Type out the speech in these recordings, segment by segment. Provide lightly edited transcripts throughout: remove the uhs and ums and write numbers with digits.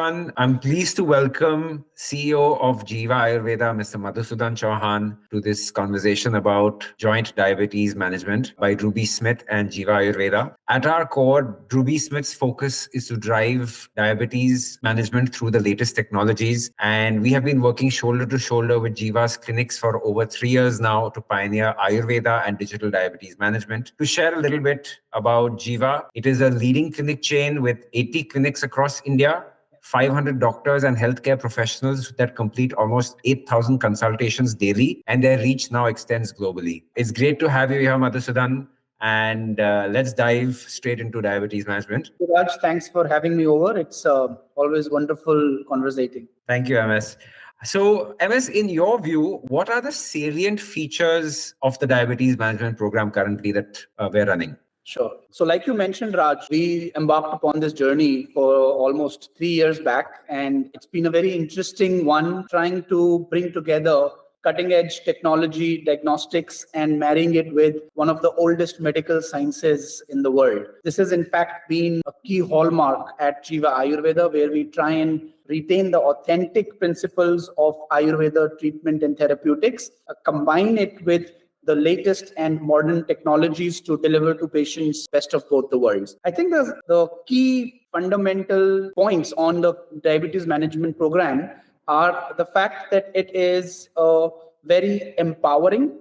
everyone. I'm pleased to welcome CEO of Jiva Ayurveda, Mr. Madhusudan Chauhan, to this conversation about joint diabetes management by DroobiSmit and Jiva Ayurveda. At our core, DroobiSmit's focus is to drive diabetes management through the latest technologies. And we have been working shoulder to shoulder with Jiva's clinics for over 3 years now to pioneer Ayurveda and digital diabetes management. To share a little bit about Jiva, it is a leading clinic chain with 80 clinics across India, 500 doctors and healthcare professionals that complete almost 8,000 consultations daily, and their reach now extends globally. It's great to have you here, Madhusudan, and let's dive straight into diabetes management. Raj, thanks for having me over. It's always wonderful conversating. Thank you, MS. So, MS, in your view, what are the salient features of the diabetes management program currently that we're running? Sure. So like you mentioned, Raj, we embarked upon this journey for almost 3 years back, and it's been a very interesting one, trying to bring together cutting-edge technology, diagnostics, and marrying it with one of the oldest medical sciences in the world. This has in fact been a key hallmark at Jiva Ayurveda, where we try and retain the authentic principles of Ayurveda treatment and therapeutics, combine it with the latest and modern technologies to deliver to patients best of both the worlds. I think the key fundamental points on the diabetes management program are the fact that it is a very empowering,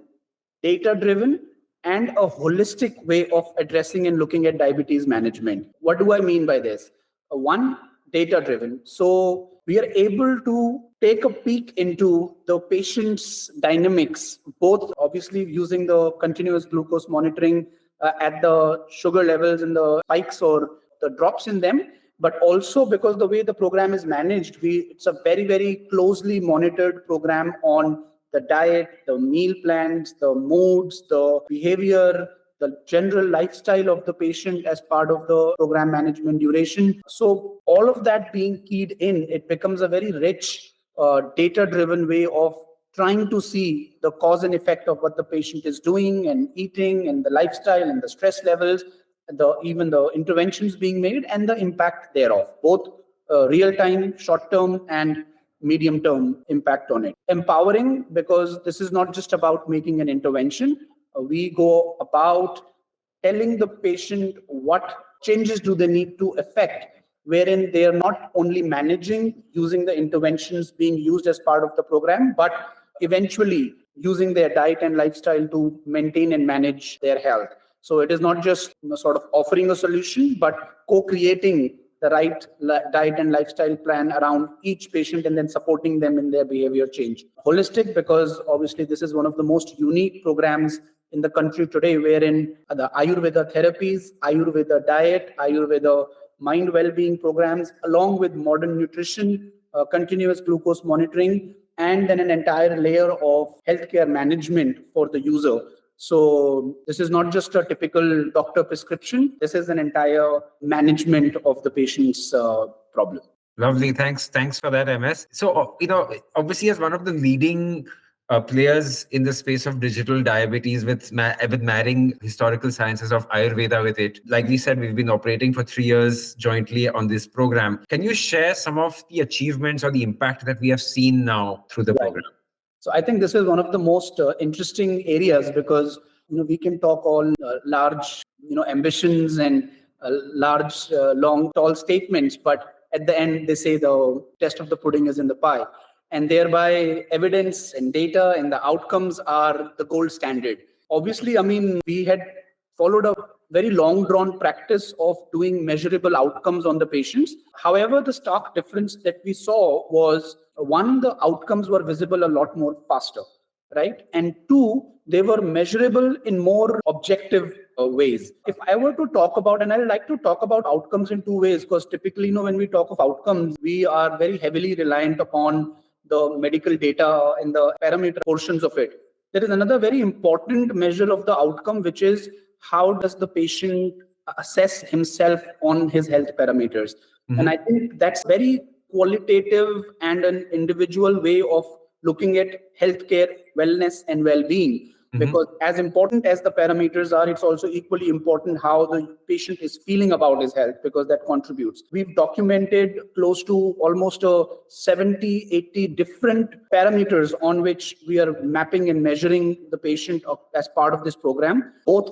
data-driven, and a holistic way of addressing and looking at diabetes management. What do I mean by this? One, data-driven. So we are able to take a peek into the patient's dynamics, both obviously using the continuous glucose monitoring at the sugar levels and the spikes or the drops in them, but also because the way the program is managed, it's a very, very closely monitored program on the diet, the meal plans, the moods, the behavior, the general lifestyle of the patient as part of the program management duration. So all of that being keyed in, it becomes a very rich, data-driven way of trying to see the cause and effect of what the patient is doing and eating and the lifestyle and the stress levels, even the interventions being made and the impact thereof, both real-time, short-term, and medium-term impact on it. Empowering, because this is not just about making an intervention. We go about telling the patient what changes do they need to effect, wherein they are not only managing using the interventions being used as part of the program, but eventually using their diet and lifestyle to maintain and manage their health. So it is not just sort of offering a solution, but co-creating the right diet and lifestyle plan around each patient and then supporting them in their behavior change. Holistic, because obviously this is one of the most unique programs in the country today, wherein the Ayurveda therapies, Ayurveda diet, Ayurveda mind well-being programs, along with modern nutrition, continuous glucose monitoring, and then an entire layer of healthcare management for the user. So this is not just a typical doctor prescription. This is an entire management of the patient's problem. Lovely. Thanks for that, MS. So, obviously as one of the leading players in the space of digital diabetes with marrying historical sciences of Ayurveda with it. Like we said, we've been operating for 3 years jointly on this program. Can you share some of the achievements or the impact that we have seen now through the program? So I think this is one of the most interesting areas because we can talk all large ambitions and large, long, tall statements, but at the end they say the test of the pudding is in the pie. And thereby evidence and data and the outcomes are the gold standard. Obviously, we had followed a very long drawn practice of doing measurable outcomes on the patients. However, the stark difference that we saw was, one, the outcomes were visible a lot more faster, right? And two, they were measurable in more objective ways. If I were to talk about, and I like to talk about outcomes in two ways, because typically, when we talk of outcomes, we are very heavily reliant upon the medical data and the parameter portions of it. There is another very important measure of the outcome, which is how does the patient assess himself on his health parameters. Mm-hmm. And I think that's very qualitative and an individual way of looking at healthcare, wellness, and well-being. Because as important as the parameters are, it's also equally important how the patient is feeling about his health, because that contributes. We've documented close to almost 70, 80 different parameters on which we are mapping and measuring the patient as part of this program, both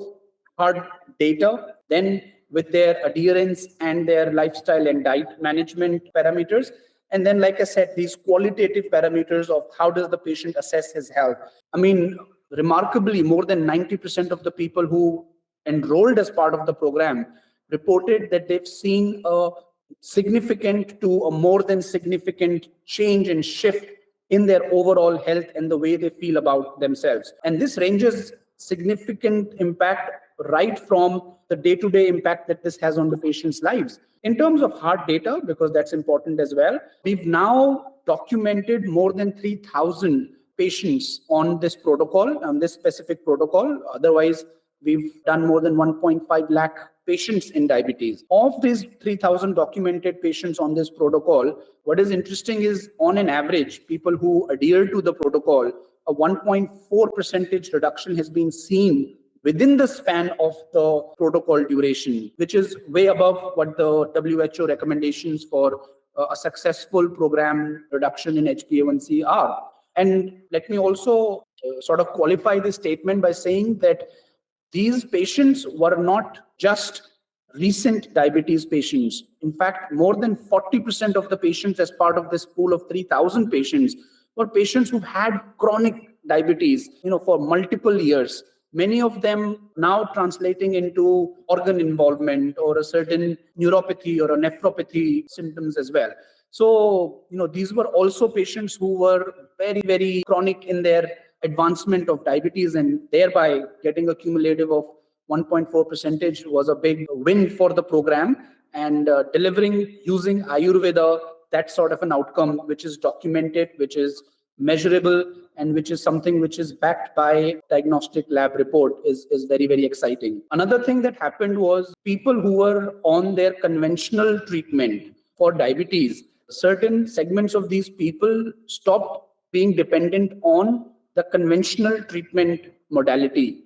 hard data, then with their adherence and their lifestyle and diet management parameters. And then, like I said, these qualitative parameters of how does the patient assess his health. I mean, remarkably, more than 90% of the people who enrolled as part of the program reported that they've seen a significant to a more than significant change and shift in their overall health and the way they feel about themselves. And this ranges significant impact right from the day-to-day impact that this has on the patient's lives. In terms of hard data, because that's important as well, we've now documented more than 3,000 patients on this protocol, on this specific protocol. Otherwise, we've done more than 1.5 lakh patients in diabetes. Of these 3,000 documented patients on this protocol, what is interesting is, on an average, people who adhere to the protocol, a 1.4% reduction has been seen within the span of the protocol duration, which is way above what the WHO recommendations for a successful program reduction in HbA1c are. And let me also sort of qualify this statement by saying that these patients were not just recent diabetes patients. In fact, more than 40% of the patients as part of this pool of 3,000 patients were patients who've had chronic diabetes, for multiple years. Many of them now translating into organ involvement or a certain neuropathy or a nephropathy symptoms as well. So, these were also patients who were very, very chronic in their advancement of diabetes, and thereby getting a cumulative of 1.4% was a big win for the program, and delivering using Ayurveda that sort of an outcome, which is documented, which is measurable, and which is something which is backed by diagnostic lab report is very, very exciting. Another thing that happened was people who were on their conventional treatment for diabetes, certain segments of these people stopped being dependent on the conventional treatment modality,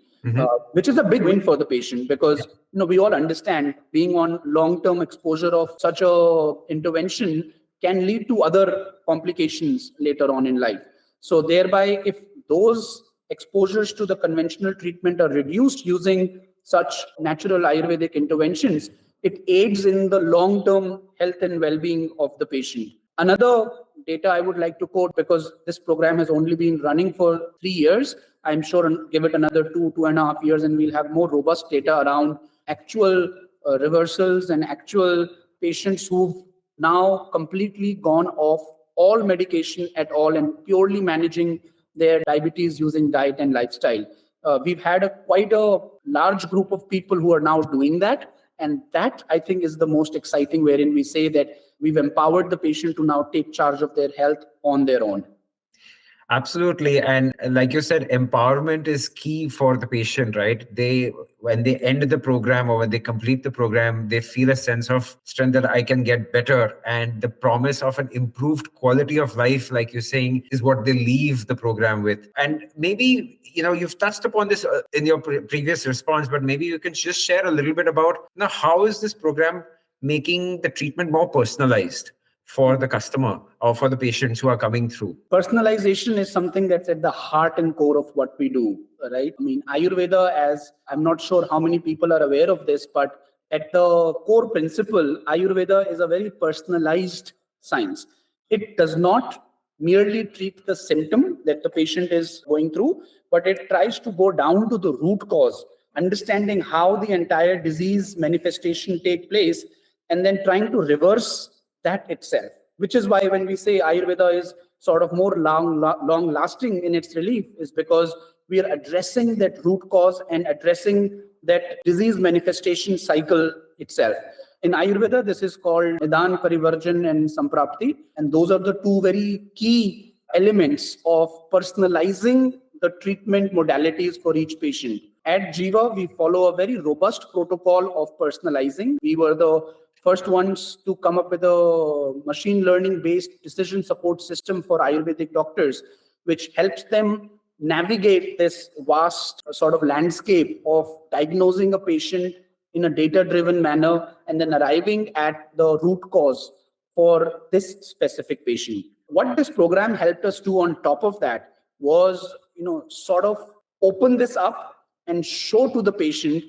which is a big win for the patient, because we all understand being on long-term exposure of such a intervention can lead to other complications later on in life. So thereby, if those exposures to the conventional treatment are reduced using such natural Ayurvedic interventions, it aids in the long-term health and well-being of the patient. Another data I would like to quote, because this program has only been running for 3 years. I'm sure give it another 2.5 years, and we'll have more robust data around actual reversals and actual patients who've now completely gone off all medication at all and purely managing their diabetes using diet and lifestyle. We've had quite a large group of people who are now doing that. And that, I think, is the most exciting, wherein we say that we've empowered the patient to now take charge of their health on their own. Absolutely. And like you said, empowerment is key for the patient, right? When they end the program or when they complete the program, they feel a sense of strength that I can get better. And the promise of an improved quality of life, like you're saying, is what they leave the program with. And maybe, you've touched upon this in your previous response, but maybe you can just share a little bit about how is this program making the treatment more personalized for the customer or for the patients who are coming through? Personalization is something that's at the heart and core of what we do, right? I mean, Ayurveda, as I'm not sure how many people are aware of this, but at the core principle, Ayurveda is a very personalized science. It does not merely treat the symptom that the patient is going through, but it tries to go down to the root cause, understanding how the entire disease manifestation take place, and then trying to reverse that itself, which is why when we say Ayurveda is sort of more long lasting in its relief, is because we are addressing that root cause and addressing that disease manifestation cycle itself. In Ayurveda, this is called Nidan, Parivarjan, and Samprapti. And those are the two very key elements of personalizing the treatment modalities for each patient. At Jiva, we follow a very robust protocol of personalizing. We were the first ones to come up with a machine learning based decision support system for Ayurvedic doctors, which helps them navigate this vast sort of landscape of diagnosing a patient in a data-driven manner and then arriving at the root cause for this specific patient. What this program helped us do on top of that was, sort of open this up and show to the patient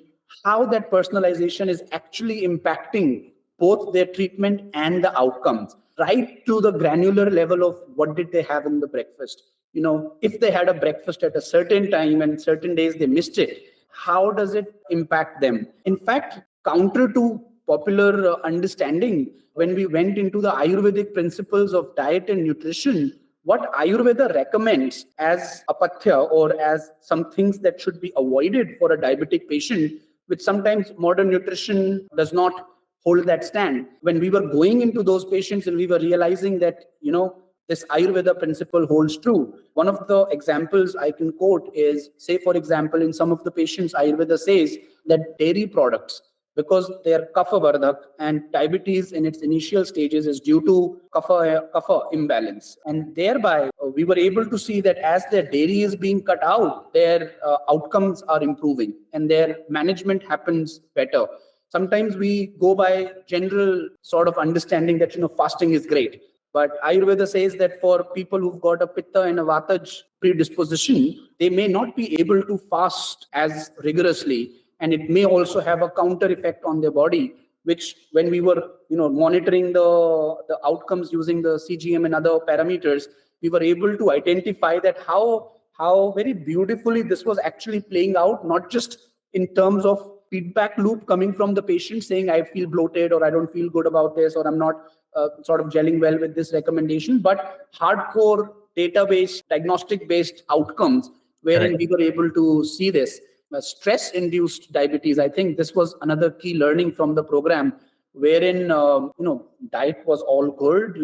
how that personalization is actually impacting both their treatment and the outcomes, right to the granular level of what did they have in the breakfast. If they had a breakfast at a certain time and certain days they missed it, how does it impact them? In fact, counter to popular understanding, when we went into the Ayurvedic principles of diet and nutrition, what Ayurveda recommends as apatya or as some things that should be avoided for a diabetic patient, which sometimes modern nutrition does not hold that stand. When we were going into those patients and we were realizing that, this Ayurveda principle holds true. One of the examples I can quote is, say, for example, in some of the patients, Ayurveda says that dairy products, because they are kapha vardhak, and diabetes in its initial stages is due to kapha imbalance. And thereby, we were able to see that as their dairy is being cut out, their outcomes are improving and their management happens better. Sometimes we go by general sort of understanding that, fasting is great. But Ayurveda says that for people who've got a pitta and a vataj predisposition, they may not be able to fast as rigorously. And it may also have a counter effect on their body, which when we were, monitoring the outcomes using the CGM and other parameters, we were able to identify that how very beautifully this was actually playing out, not just in terms of feedback loop coming from the patient saying, I feel bloated, or I don't feel good about this, or I'm not sort of gelling well with this recommendation, but hardcore database, diagnostic-based outcomes, wherein we were able to see this. Stress-induced diabetes, I think this was another key learning from the program, wherein, diet was all good,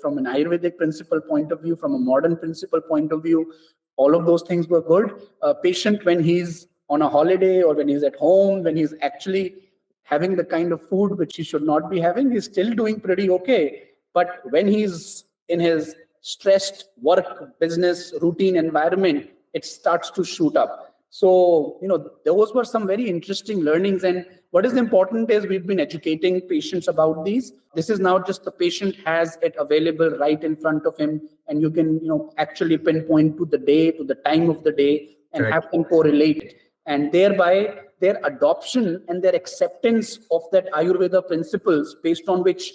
from an Ayurvedic principle point of view, from a modern principle point of view, all of those things were good. A patient, when he's on a holiday or when he's at home, when he's actually having the kind of food which he should not be having, he's still doing pretty okay. But when he's in his stressed work, business, routine environment, it starts to shoot up. So, those were some very interesting learnings. And what is important is we've been educating patients about these. This is now just the patient has it available right in front of him. And you can, actually pinpoint to the day, to the time of the day, and have them correlate. And thereby their adoption and their acceptance of that Ayurveda principles based on which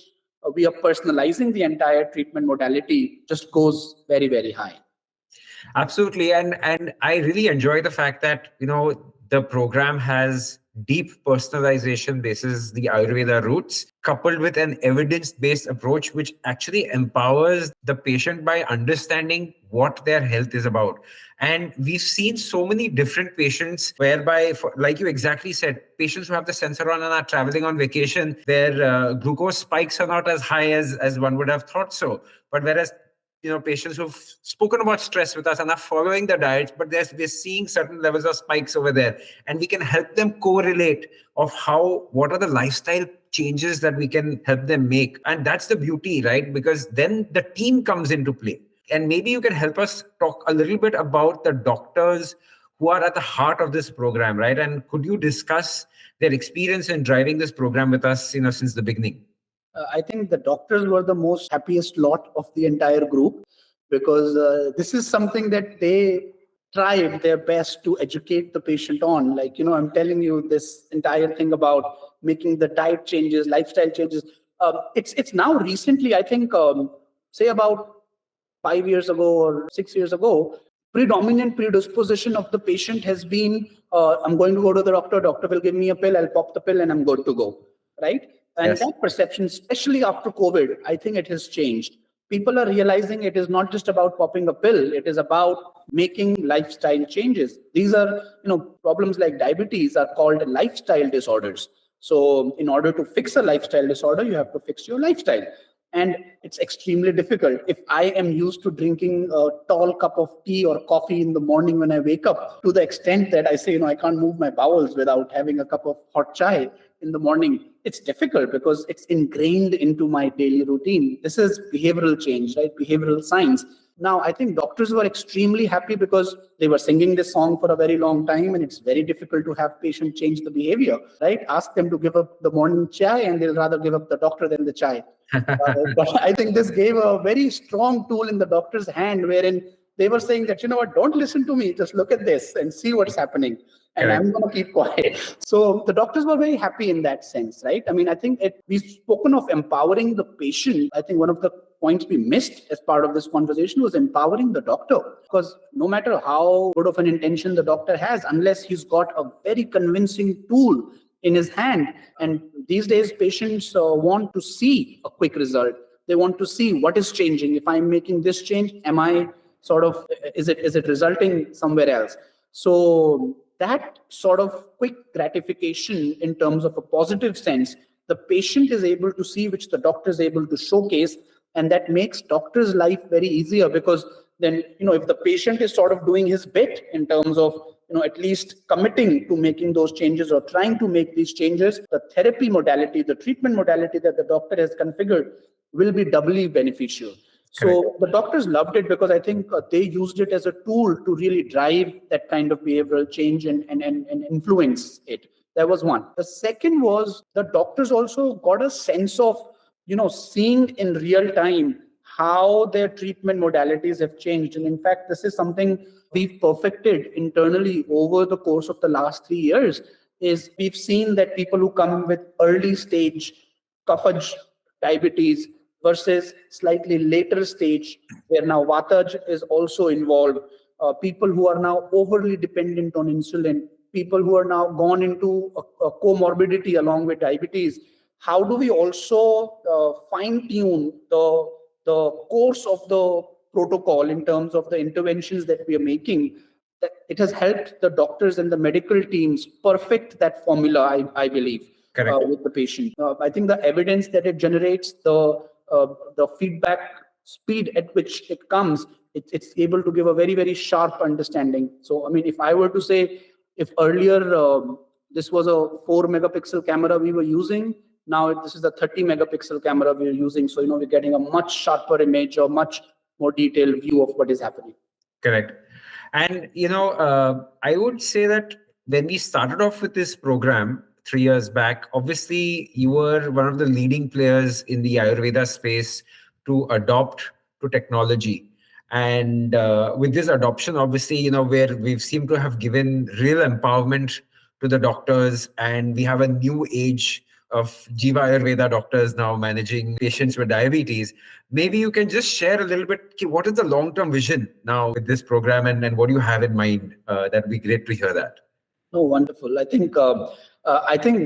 we are personalizing the entire treatment modality just goes very, very high. Absolutely. And I really enjoy the fact that, the program has deep personalization basis the Ayurveda roots, coupled with an evidence-based approach, which actually empowers the patient by understanding what their health is about. And we've seen so many different patients whereby, like you exactly said, patients who have the sensor on and are traveling on vacation, their glucose spikes are not as high as one would have thought so. But whereas patients who've spoken about stress with us and are following the diets, but we're seeing certain levels of spikes over there. And we can help them correlate of what are the lifestyle changes that we can help them make. And that's the beauty, right? Because then the team comes into play. And maybe you can help us talk a little bit about the doctors who are at the heart of this program, right? And could you discuss their experience in driving this program with us, since the beginning? I think the doctors were the most happiest lot of the entire group, because this is something that they tried their best to educate the patient on. Like, I'm telling you this entire thing about making the diet changes, lifestyle changes. It's now recently, I think, say about 5 years ago or 6 years ago, predominant predisposition of the patient has been, I'm going to go to the doctor will give me a pill, I'll pop the pill and I'm good to go, right? And that perception, especially after COVID, I think it has changed. People are realizing it is not just about popping a pill. It is about making lifestyle changes. These are, problems like diabetes are called lifestyle disorders. So in order to fix a lifestyle disorder, you have to fix your lifestyle. And it's extremely difficult. If I am used to drinking a tall cup of tea or coffee in the morning when I wake up, to the extent that I say, I can't move my bowels without having a cup of hot chai in the morning, it's difficult because it's ingrained into my daily routine. This is behavioral change, right? Behavioral science. Now, I think doctors were extremely happy because they were singing this song for a very long time, and it's very difficult to have patients change the behavior, right? Ask them to give up the morning chai, and they'll rather give up the doctor than the chai. But I think this gave a very strong tool in the doctor's hand, wherein they were saying that, you know what, don't listen to me, just look at this and see what's happening. And Correct. I'm going to keep quiet. So the doctors were very happy in that sense, right? I mean, I think we've spoken of empowering the patient. I think one of the points we missed as part of this conversation was empowering the doctor. Because no matter how good of an intention the doctor has, unless he's got a very convincing tool in his hand, and these days patients want to see a quick result. They want to see what is changing. If I'm making this change, am I is it resulting somewhere else? So that sort of quick gratification in terms of a positive sense, the patient is able to see, which the doctor is able to showcase, and that makes doctor's life very easier, because then, if the patient is sort of doing his bit in terms of, at least committing to making those changes or trying to make these changes, the therapy modality, the treatment modality that the doctor has configured will be doubly beneficial. So the doctors loved it, because I think they used it as a tool to really drive that kind of behavioral change and influence it. That was one. The second was the doctors also got a sense of, seeing in real time how their treatment modalities have changed. And in fact, this is something we've perfected internally over the course of the last 3 years, is we've seen that people who come with early stage Kafaj diabetes versus slightly later stage, where now Vataj is also involved, people who are now overly dependent on insulin, people who are now gone into a comorbidity along with diabetes. How do we also fine-tune the course of the protocol in terms of the interventions that we are making? That it has helped the doctors and the medical teams perfect that formula, I believe, with the patient. I think the evidence that it generates, the feedback speed at which it comes, it's able to give a very, very sharp understanding. So, I mean, if I were to say, if earlier this was a 4 megapixel camera we were using, now this is a 30 megapixel camera we're using. So, we're getting a much sharper image or much more detailed view of what is happening. Correct. And, I would say that when we started off with this program 3 years back, obviously you were one of the leading players in the Ayurveda space to adopt to technology. And with this adoption, obviously, where we've seemed to have given real empowerment to the doctors, and we have a new age of Jiva Ayurveda doctors now managing patients with diabetes. Maybe you can just share a little bit, what is the long-term vision now with this program, and what do you have in mind? That'd be great to hear that. Oh, wonderful. I think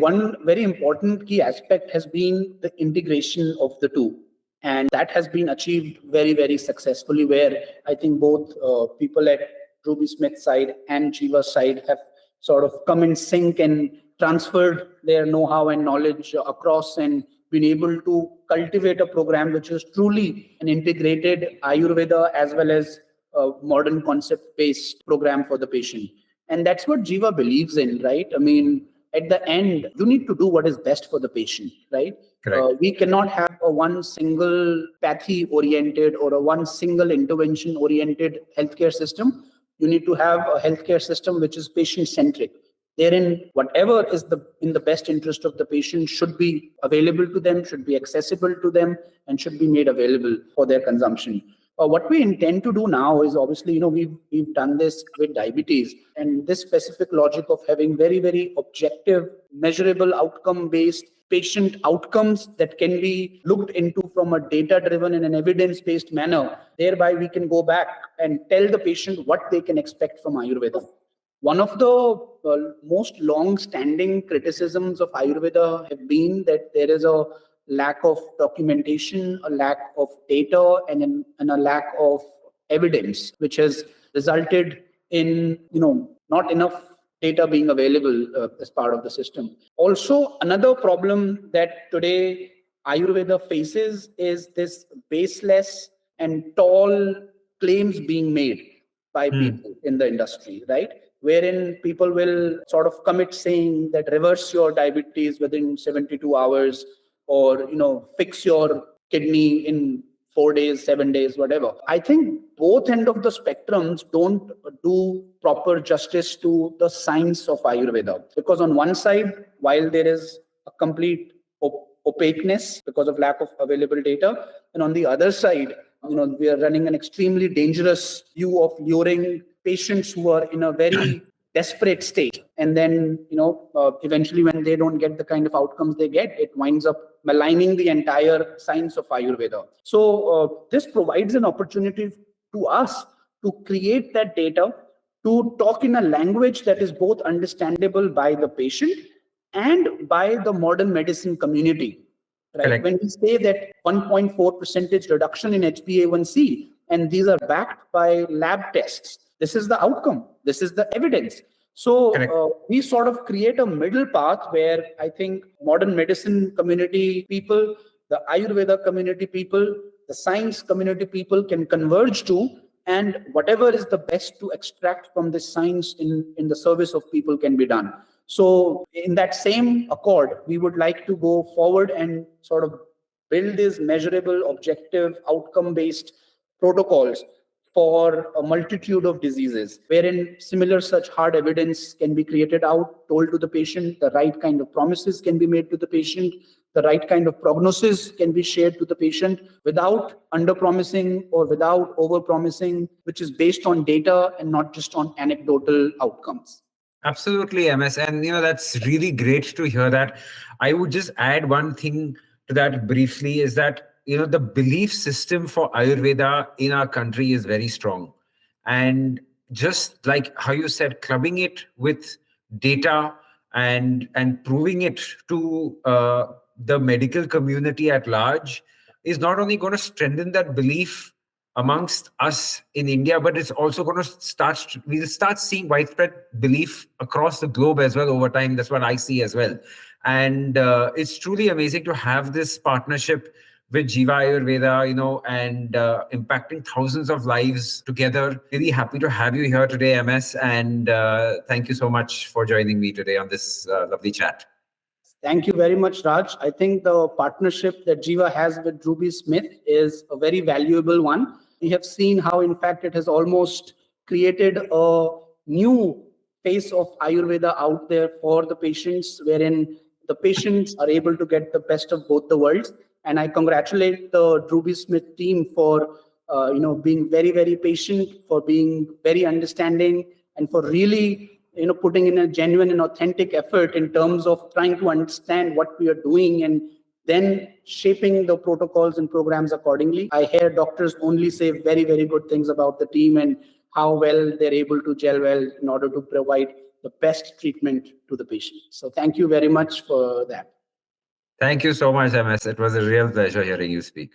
one very important key aspect has been the integration of the two. And that has been achieved very, very successfully, where I think both people at DroobiSmit side and Jiva side have sort of come in sync and transferred their know-how and knowledge across, and been able to cultivate a program which is truly an integrated Ayurveda as well as a modern concept-based program for the patient. And that's what Jiva believes in, right? I mean, at the end, you need to do what is best for the patient, right? We cannot have a one single pathy-oriented or a one single intervention-oriented healthcare system. You need to have a healthcare system which is patient-centric. Therein, whatever is in the best interest of the patient should be available to them, should be accessible to them, and should be made available for their consumption. What we intend to do now is, obviously, we've done this with diabetes, and this specific logic of having very, very objective, measurable, outcome-based patient outcomes that can be looked into from a data-driven and an evidence-based manner. Thereby, we can go back and tell the patient what they can expect from Ayurveda. One of the most long-standing criticisms of Ayurveda have been that there is a lack of documentation, a lack of data, and a lack of evidence, which has resulted in, not enough data being available as part of the system. Also, another problem that today Ayurveda faces is this baseless and tall claims being made by people in the industry, right? Wherein people will sort of commit saying that reverse your diabetes within 72 hours, or, fix your kidney in 4 days, 7 days, whatever. I think both end of the spectrums don't do proper justice to the science of Ayurveda. Because on one side, while there is a complete opaqueness because of lack of available data, and on the other side, we are running an extremely dangerous view of luring patients who are in a very desperate state. And then, eventually when they don't get the kind of outcomes they get, it winds up maligning the entire science of Ayurveda. So this provides an opportunity to us to create that data, to talk in a language that is both understandable by the patient and by the modern medicine community. Right? Correct. When we say that 1.4% reduction in HbA1c, and these are backed by lab tests, this is the outcome. This is the evidence. So we sort of create a middle path where I think modern medicine community people, the Ayurveda community people, the science community people can converge to, and whatever is the best to extract from this science in the service of people can be done. So in that same accord, we would like to go forward and sort of build these measurable, objective, outcome-based protocols for a multitude of diseases, wherein similar such hard evidence can be created out, told to the patient, the right kind of promises can be made to the patient, the right kind of prognosis can be shared to the patient without under-promising or without over-promising, which is based on data and not just on anecdotal outcomes. Absolutely, MS. And, that's really great to hear that. I would just add one thing to that briefly is that, the belief system for Ayurveda in our country is very strong. And just like how you said, clubbing it with data and proving it to the medical community at large is not only going to strengthen that belief amongst us in India, but it's also going to we'll start seeing widespread belief across the globe as well over time. That's what I see as well. And it's truly amazing to have this partnership with Jiva Ayurveda, and impacting thousands of lives together. Really happy to have you here today, MS. And thank you so much for joining me today on this lovely chat. Thank you very much, Raj. I think the partnership that Jiva has with DroobiSmit is a very valuable one. We have seen how, in fact, it has almost created a new face of Ayurveda out there for the patients, wherein the patients are able to get the best of both the worlds. And I congratulate the DroobiSmit team for being very, very patient, for being very understanding, and for really putting in a genuine and authentic effort in terms of trying to understand what we are doing and then shaping the protocols and programs accordingly. I hear doctors only say very, very good things about the team and how well they're able to gel well in order to provide the best treatment to the patient. So thank you very much for that. Thank you so much, MS. It was a real pleasure hearing you speak.